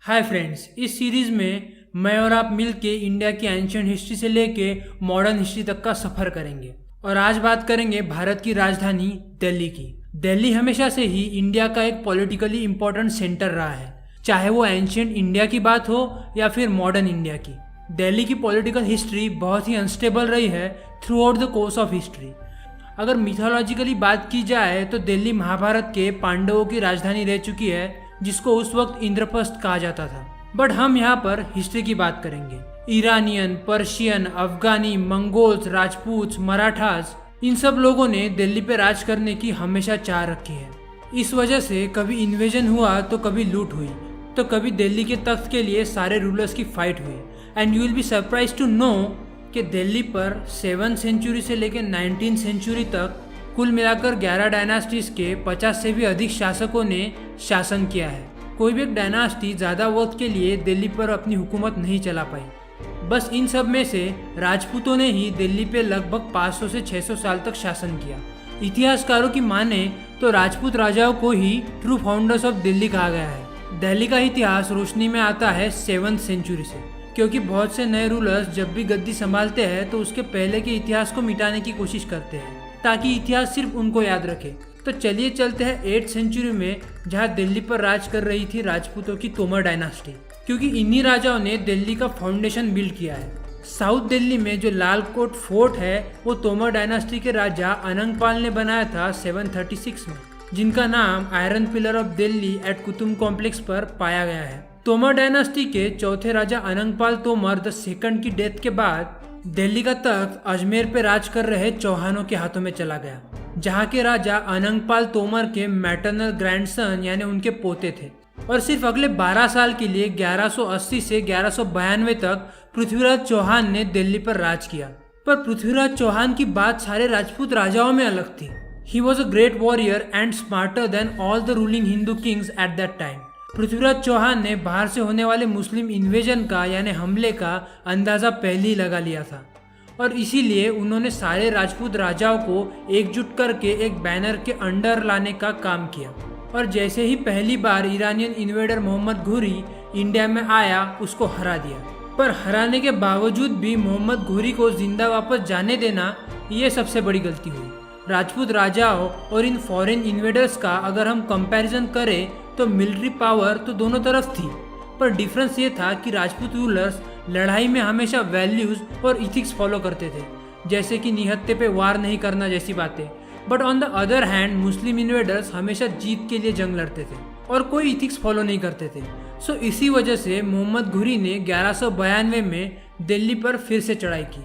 Hi friends, इस series में मैं और आप मिलके इंडिया की एंशियंट हिस्ट्री से लेके मॉडर्न हिस्ट्री तक का सफर करेंगे। और आज बात करेंगे भारत की राजधानी दिल्ली की। दिल्ली हमेशा से ही इंडिया का एक पॉलिटिकली इम्पोर्टेंट सेंटर रहा है, चाहे वो एंशियंट इंडिया की बात हो या फिर मॉडर्न इंडिया की। दिल्ली की पॉलिटिकल हिस्ट्री बहुत ही अनस्टेबल रही है through out the course of history. अगर मिथोलॉजिकली बात की जाए तो दिल्ली महाभारत के पांडवों की राजधानी रह चुकी है, जिसको उस वक्त इंद्रप्रस्थ कहा जाता था। बट हम यहाँ पर हिस्ट्री की बात करेंगे। ईरानियन, पर्शियन, अफगानी, मंगोल्स, राजपूत, मराठास, इन सब लोगों ने दिल्ली पे राज करने की हमेशा चाह रखी है। इस वजह से कभी इन्वेजन हुआ तो कभी लूट हुई, तो कभी दिल्ली के तख्त के लिए सारे रूलर्स की फाइट हुई। And you will be surprise to know कि दिल्ली पर 7th सेंचुरी से लेकर 19th सेंचुरी तक कुल मिलाकर 11 डायनास्टीज के 50 से भी अधिक शासकों ने शासन किया है। कोई भी एक डायनास्टी ज़्यादा वक्त के लिए दिल्ली पर अपनी हुकूमत नहीं चला पाई। बस इन सब में से राजपूतों ने ही दिल्ली पे लगभग 500 से 600 साल तक शासन किया। इतिहासकारों की माने तो राजपूत राजाओं को ही ट्रू फाउंडर्स ऑफ दिल्ली कहा गया है। दिल्ली का इतिहास रोशनी में आता है 7th सेंचुरी से, क्योंकि बहुत से नए रूलर्स जब भी गद्दी संभालते हैं तो उसके पहले के इतिहास को मिटाने की कोशिश करते हैं ताकि इतिहास सिर्फ उनको याद रखे। तो चलिए चलते हैं 8th सेंचुरी में, जहां दिल्ली पर राज कर रही थी राजपूतों की तोमर डायनास्टी, क्योंकि इन्हीं राजाओं ने दिल्ली का फाउंडेशन बिल्ड किया है। साउथ दिल्ली में जो लाल कोट फोर्ट है वो तोमर डायनास्टी के राजा अनंगपाल ने बनाया था 736 में, जिनका नाम iron pillar of Delhi at Qutub complex पर पाया गया है। तोमर डायनास्टी के चौथे राजा अनंगपाल तोमर द सेकंड की डेथ के बाद दिल्ली का तख्त अजमेर पे राज कर रहे चौहानों के हाथों में चला गया, जहाँ के राजा अनंगपाल तोमर के मैटरनल ग्रैंडसन यानी उनके पोते थे। और सिर्फ अगले 12 साल के लिए 1180 से 1192 तक पृथ्वीराज चौहान ने दिल्ली पर राज किया। पर पृथ्वीराज चौहान की बात सारे राजपूत राजाओं में अलग थी। He was a great warrior and smarter than all the ruling Hindu kings at that time. Prithviraj Chauhan ने बाहर से होने वाले मुस्लिम इन्वेजन का यानी हमले का अंदाजा पहले ही लगा लिया था, और इसीलिए उन्होंने सारे राजपूत राजाओं को एकजुट करके एक बैनर के अंडर लाने का काम किया। और जैसे ही पहली बार ईरानियन इन्वेडर मोहम्मद घुरी इंडिया में आया, उसको हरा दिया। पर हराने के बावजूद भी मोहम्मद घुरी को जिंदा वापस जाने देना, ये सबसे बड़ी गलती हुई। राजपूत राजाओं और इन फॉरेन इन्वेडर्स का अगर हम कंपैरिजन करें तो मिलिट्री पावर तो दोनों तरफ थी, पर डिफरेंस ये था कि राजपूत रूलर्स लड़ाई में हमेशा वैल्यूज और इथिक्स फॉलो करते थे, जैसे कि निहत्थे पे वार नहीं करना जैसी बातें। But on the other hand Muslim invaders हमेशा जीत के लिए जंग लड़ते थे और कोई इथिक्स फॉलो नहीं करते थे। सो इसी वजह से मोहम्मद घुरी ने 1192 में दिल्ली पर फिर से चढ़ाई की,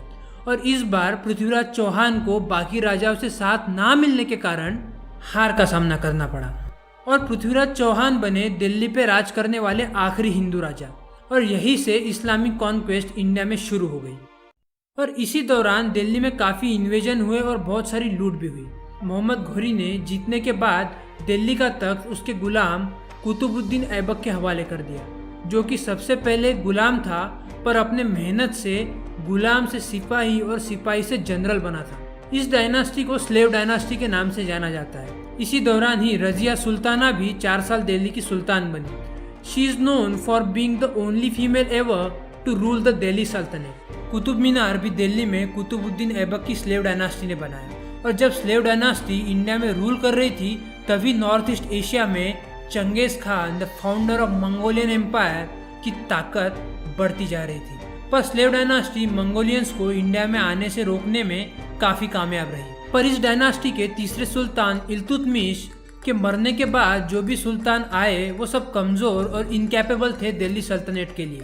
और इस बार पृथ्वीराज चौहान को बाकी राजाओं से साथ ना मिलने के कारण हार का सामना करना पड़ा, और पृथ्वीराज चौहान बने दिल्ली पे राज करने वाले आखिरी हिंदू राजा। और यहीं से इस्लामिक कॉन्क्वेस्ट इंडिया में शुरू हो गई। और इसी दौरान दिल्ली में काफ़ी इन्वेजन हुए और बहुत सारी लूट भी हुई। मोहम्मद घुरी ने जीतने के बाद दिल्ली का तख्त उसके गुलाम कुतुबुद्दीन ऐबक के हवाले कर दिया, जो कि सबसे पहले गुलाम था, पर अपने मेहनत से गुलाम से सिपाही और सिपाही से जनरल बना था। इस डायनास्टी को स्लेव डायनास्टी के नाम से जाना जाता है। इसी दौरान ही रजिया सुल्ताना भी 4 साल दिल्ली की सुल्तान बनी। She is known for being the only female ever to rule the Delhi सल्तनत। कुतुब मीनार भी दिल्ली में कुतुबुद्दीन ऐबक की स्लेव डायनास्टी ने बनाया। और जब स्लेव डायनास्टी इंडिया में रूल कर रही थी, तभी नॉर्थ ईस्ट एशिया में Genghis Khan the founder of Mongolian empire की ताकत बढ़ती जा रही थी। पर स्लेव डायनास्टी मंगोलियंस को इंडिया में आने से रोकने में काफ़ी कामयाब रही। पर इस डायनास्टी के तीसरे सुल्तान इल्तुतमिश के मरने के बाद जो भी सुल्तान आए वो सब कमज़ोर और इनकैपेबल थे दिल्ली सल्तनत के लिए,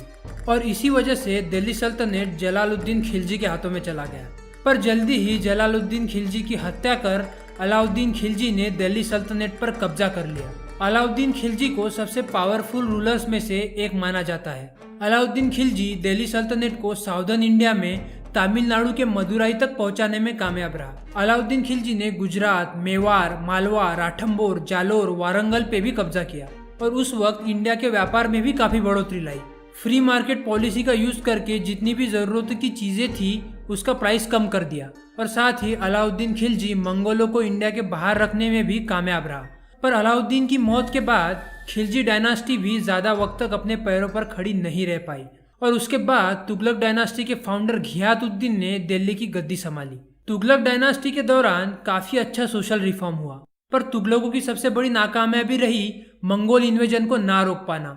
और इसी वजह से दिल्ली सल्तनत जलालुद्दीन खिलजी के हाथों में चला गया। पर जल्दी ही जलालुद्दीन खिलजी की हत्या कर अलाउद्दीन खिलजी ने दिल्ली सल्तनत पर कब्जा कर लिया। अलाउद्दीन खिलजी को सबसे पावरफुल रूलर्स में से एक माना जाता है। अलाउद्दीन खिलजी दिल्ली सल्तनत को साउदर्न इंडिया में तमिलनाडु के मदुराई तक पहुंचाने में कामयाब रहा। अलाउद्दीन खिलजी ने गुजरात, मेवाड़, मालवा, राठौर, जालोर, वारंगल पे भी कब्जा किया, और उस वक्त इंडिया के व्यापार में भी काफी बढ़ोतरी लाई। फ्री मार्केट पॉलिसी का यूज करके जितनी भी जरूरत की चीजें थी उसका प्राइस कम कर दिया, और साथ ही अलाउद्दीन खिलजी मंगोलों को इंडिया के बाहर रखने में भी कामयाब रहा। पर अलाउद्दीन की मौत के बाद खिलजी डायनास्टी भी ज़्यादा वक्त तक अपने पैरों पर खड़ी नहीं रह पाई और उसके बाद तुगलक डायनास्टी के फाउंडर घियातुद्दीन ने दिल्ली की गद्दी संभाली। तुगलक डायनास्टी के दौरान काफ़ी अच्छा सोशल रिफॉर्म हुआ, पर तुगलकों की सबसे बड़ी नाकामयाबी रही मंगोल इन्वेजन को ना रोक पाना।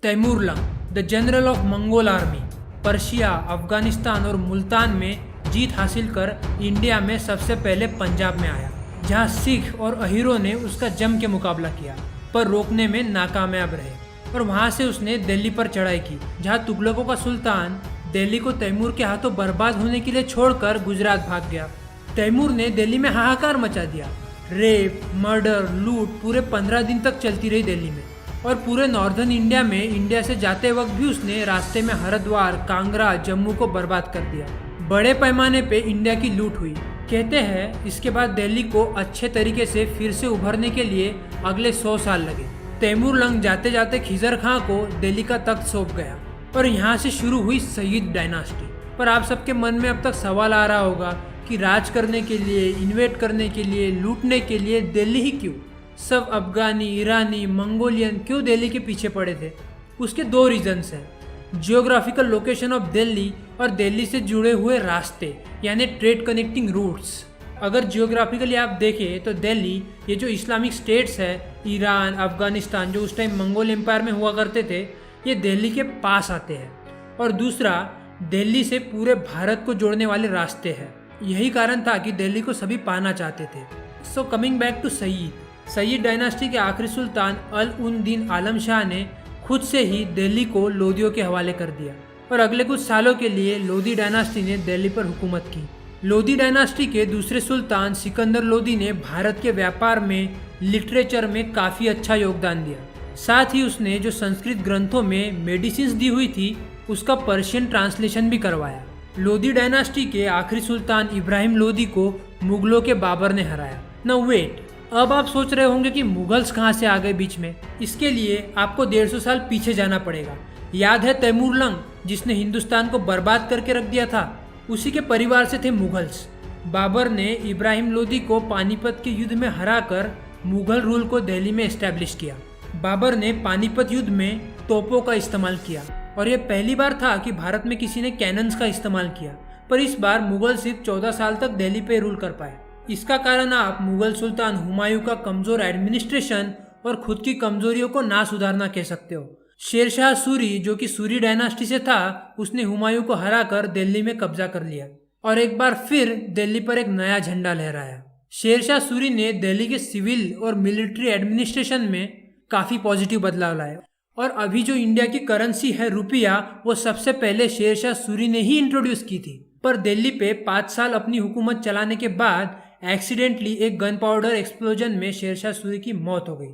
Timur Lang, the general of Mongol army, Persia, Afghanistan और मुल्तान में जीत हासिल कर इंडिया में सबसे पहले पंजाब में आया, जहां सिख और अहीरों ने उसका जम के मुकाबला किया पर रोकने में नाकामयाब रहे और वहां से उसने दिल्ली पर चढ़ाई की, जहां तुगलकों का सुल्तान दिल्ली को तैमूर के हाथों बर्बाद होने के लिए छोड़कर गुजरात भाग गया। तैमूर ने दिल्ली में हाहाकार मचा दिया। रेप, मर्डर, लूट पूरे 15 दिन तक चलती रही दिल्ली में और पूरे नॉर्दर्न इंडिया में इंडिया से जाते वक्त भी उसने रास्ते में हरिद्वार, कांगड़ा, जम्मू को बर्बाद कर दिया। बड़े पैमाने पे इंडिया की लूट हुई। कहते हैं इसके बाद दिल्ली को अच्छे तरीके से फिर से उभरने के लिए अगले 100 साल लगे। तैमूर लंग जाते जाते खिजर खां को दिल्ली का तख्त सौंप गया और यहाँ से शुरू हुई सईद डायनास्टी। पर आप सबके मन में अब तक सवाल आ रहा होगा कि राज करने के लिए, इन्वेट करने के लिए, लूटने के लिए दिल्ली ही क्यों? सब अफगानी, ईरानी, मंगोलियन क्यों दिल्ली के पीछे पड़े थे? उसके 2 रीजन्स हैं, जियोग्राफिकल लोकेशन ऑफ दिल्ली और दिल्ली से जुड़े हुए रास्ते यानी ट्रेड कनेक्टिंग रूट्स। अगर जियोग्राफिकली आप देखें तो दिल्ली, ये जो इस्लामिक स्टेट्स है, ईरान, अफगानिस्तान, जो उस टाइम मंगोल एम्पायर में हुआ करते थे, ये दिल्ली के पास आते हैं। और दूसरा, दिल्ली से पूरे भारत को जोड़ने वाले रास्ते हैं। यही कारण था कि दिल्ली को सभी पाना चाहते थे। So coming back to Sayyid dynasty के आखिरी सुल्तान अल-उन-दीन आलम शाह ने खुद से ही दिल्ली को लोदियों के हवाले कर दिया और अगले कुछ सालों के लिए लोदी डायनास्टी ने दिल्ली पर हुकूमत की। लोदी डायनास्टी के दूसरे सुल्तान सिकंदर लोदी ने भारत के व्यापार में, लिटरेचर में काफ़ी अच्छा योगदान दिया। साथ ही उसने जो संस्कृत ग्रंथों में मेडिसिन्स दी हुई थी, उसका पर्शियन ट्रांसलेशन भी करवाया। लोदी डायनास्टी के आखिरी सुल्तान इब्राहिम लोदी को मुगलों के बाबर ने हराया। नाउ वेट, अब आप सोच रहे होंगे कि मुगल्स कहाँ से आ गए बीच में? इसके लिए आपको 150 साल पीछे जाना पड़ेगा। याद है तैमूर लंग, जिसने हिंदुस्तान को बर्बाद करके रख दिया था? उसी के परिवार से थे मुगल्स। बाबर ने इब्राहिम लोदी को पानीपत के युद्ध में हराकर मुगल रूल को दिल्ली में एस्टेब्लिश किया। बाबर ने पानीपत युद्ध में तोपों का इस्तेमाल किया और यह पहली बार था कि भारत में किसी ने कैनन्स का इस्तेमाल किया। पर इस बार मुगल सिर्फ 14 साल तक दिल्ली पे रूल कर पाए। इसका कारण आप मुगल सुल्तान हुमायूं का कमजोर एडमिनिस्ट्रेशन और खुद की कमजोरियों को ना सुधारना कह सकते हो। शेरशाह सूरी, जो कि सूरी डायनास्टी से था, उसने हुमायूं को हराकर दिल्ली में कब्जा कर लिया और एक बार फिर दिल्ली पर एक नया झंडा लहराया। शेरशाह सूरी ने दिल्ली के सिविल और मिलिट्री एडमिनिस्ट्रेशन में काफी पॉजिटिव बदलाव लाए और अभी जो इंडिया की करेंसी है रुपया, वो सबसे पहले शेरशाह सूरी ने ही इंट्रोड्यूस की थी। पर दिल्ली पे 5 साल अपनी हुकूमत चलाने के बाद एक्सीडेंटली एक गन पाउडर एक्सप्लोजन में शेरशाह सूरी की मौत हो गई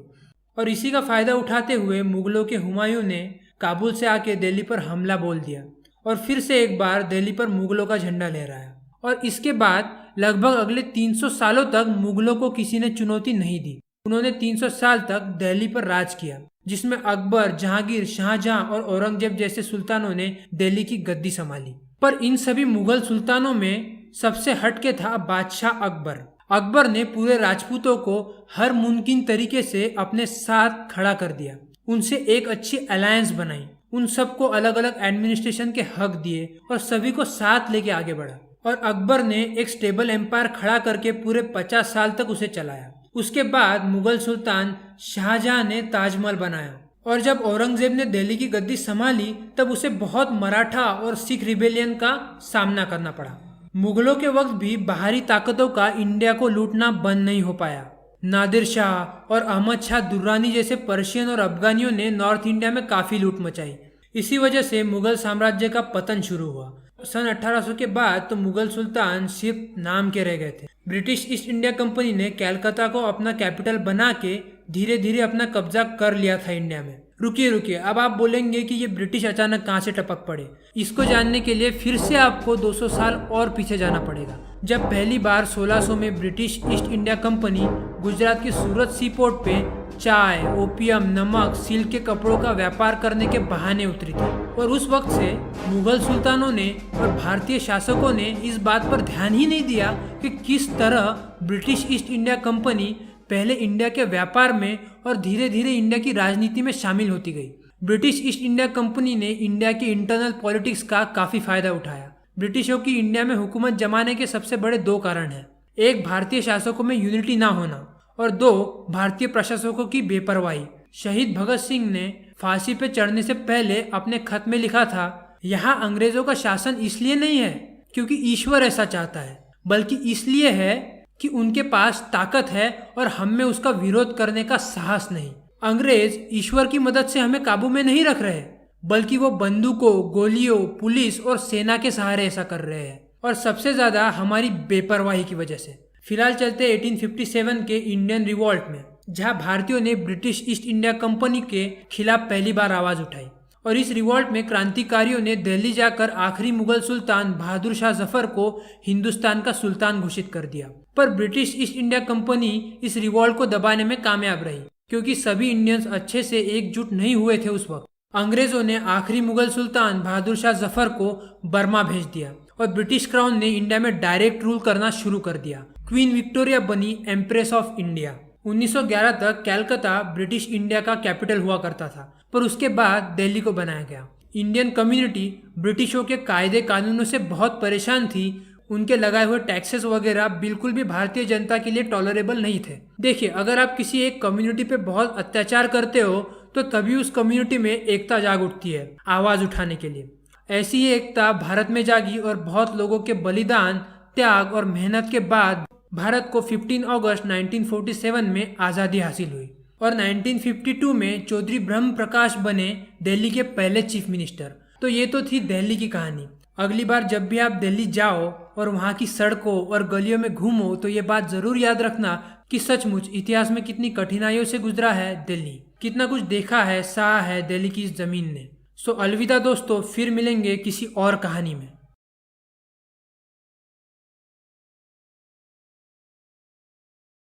और इसी का फायदा उठाते हुए मुगलों के हुमायूं ने काबुल से आके दिल्ली पर हमला बोल दिया और फिर से एक बार दिल्ली पर मुगलों का झंडा लहराया। और इसके बाद लगभग अगले 300 सालों तक मुगलों को किसी ने चुनौती नहीं दी। उन्होंने 300 साल तक दिल्ली पर राज किया, जिसमें अकबर, जहांगीर, शाहजहां और औरंगजेब जैसे सुल्तानों ने दिल्ली की गद्दी संभाली। पर इन सभी मुगल सुल्तानों में सबसे हटके था बादशाह अकबर। अकबर ने पूरे राजपूतों को हर मुमकिन तरीके से अपने साथ खड़ा कर दिया, उनसे एक अच्छी अलायंस बनाई, उन सबको अलग अलग एडमिनिस्ट्रेशन के हक दिए और सभी को साथ लेके आगे बढ़ा। और अकबर ने एक स्टेबल एम्पायर खड़ा करके पूरे 50 साल तक उसे चलाया। उसके बाद मुगल सुल्तान शाहजहां ने ताजमहल बनाया और जब औरंगजेब ने दिल्ली की गद्दी संभाली तब उसे बहुत मराठा और सिख रिबेलियन का सामना करना पड़ा। मुगलों के वक्त भी बाहरी ताकतों का इंडिया को लूटना बंद नहीं हो पाया। नादिर शाह और अहमद शाह दुर्रानी जैसे पर्शियन और अफगानियों ने नॉर्थ इंडिया में काफी लूट मचाई। इसी वजह से मुगल साम्राज्य का पतन शुरू हुआ। सन 1800 के बाद तो मुगल सुल्तान सिर्फ नाम के रह गए थे। ब्रिटिश ईस्ट इंडिया कंपनी ने कलकत्ता को अपना कैपिटल बना के धीरे धीरे अपना कब्जा कर लिया था इंडिया में। रुकिए, अब आप बोलेंगे कि ये ब्रिटिश अचानक कहाँ से टपक पड़े। इसको जानने के लिए फिर से आपको 200 साल और पीछे जाना पड़ेगा, जब पहली बार 1600 में British east India company Gujarat के सूरत सी पोर्ट पे चाय, ओपियम, नमक, सिल्क के कपड़ों का व्यापार करने के बहाने उतरी थी। और उस वक्त से मुगल सुल्तानों ने और भारतीय शासकों ने इस बात पर ध्यान ही नहीं दिया कि किस तरह ब्रिटिश ईस्ट इंडिया कंपनी पहले इंडिया के व्यापार में और धीरे धीरे इंडिया की राजनीति में शामिल होती गई। ब्रिटिश ईस्ट इंडिया कंपनी ने इंडिया के इंटरनल पॉलिटिक्स का काफी फायदा उठाया। ब्रिटिशों की इंडिया में हुकूमत जमाने के सबसे बड़े दो कारण हैं। एक, भारतीय शासकों में यूनिटी ना होना, और दो, भारतीय प्रशासकों की बेपरवाही। शहीद भगत सिंह ने फांसी पे चढ़ने से पहले अपने खत में लिखा था, यहाँ अंग्रेजों का शासन इसलिए नहीं है क्योंकि ईश्वर ऐसा चाहता है, बल्कि इसलिए है कि उनके पास ताकत है और हम में उसका विरोध करने का साहस नहीं। अंग्रेज ईश्वर की मदद से हमें काबू में नहीं रख रहे, बल्कि वो बंदूकों, गोलियों, पुलिस और सेना के सहारे ऐसा कर रहे हैं, और सबसे ज्यादा हमारी बेपरवाही की वजह से। फिलहाल चलते 1857 के इंडियन रिवॉल्ट में, जहां भारतीयों ने ब्रिटिश ईस्ट इंडिया कंपनी के खिलाफ पहली बार आवाज उठाई। और इस रिवॉल्ट में क्रांतिकारियों ने दिल्ली जाकर आखिरी मुगल सुल्तान बहादुर शाह जफर को हिंदुस्तान का सुल्तान घोषित कर दिया। पर ब्रिटिश ईस्ट इंडिया कंपनी इस रिवॉल्ट को दबाने में कामयाब रही, क्योंकि सभी इंडियंस अच्छे से एकजुट नहीं हुए थे उस वक्त। अंग्रेजों ने आखिरी मुगल सुल्तान बहादुर शाह जफर को बर्मा भेज दिया और ब्रिटिश क्राउन ने इंडिया में डायरेक्ट रूल करना शुरू कर दिया। क्वीन विक्टोरिया बनी एम्प्रेस ऑफ इंडिया। 1911 तक कलकत्ता ब्रिटिश इंडिया का कैपिटल हुआ करता था, पर उसके बाद दिल्ली को बनाया गया। इंडियन कम्युनिटी ब्रिटिशों के कायदे कानूनों से बहुत परेशान थी। उनके लगाए हुए टैक्सेस वगैरह बिल्कुल भी भारतीय जनता के लिए टॉलरेबल नहीं थे। देखिए, अगर आप किसी एक कम्युनिटी पे बहुत अत्याचार करते हो तो तभी उस कम्युनिटी में एकता जाग उठती है आवाज उठाने के लिए। ऐसी ही एकता भारत में जागी और बहुत लोगों के बलिदान, त्याग और मेहनत के बाद भारत को 15 अगस्त 1947 में आज़ादी हासिल हुई और 1952 में चौधरी ब्रह्म प्रकाश बने दिल्ली के पहले चीफ मिनिस्टर। तो ये तो थी दिल्ली की कहानी। अगली बार जब भी आप दिल्ली जाओ और वहाँ की सड़कों और गलियों में घूमो तो ये बात जरूर याद रखना कि सचमुच इतिहास में कितनी कठिनाइयों से गुजरा है दिल्ली, कितना कुछ देखा है, सहा है दिल्ली की इस जमीन ने। सो अलविदा दोस्तों, फिर मिलेंगे किसी और कहानी में।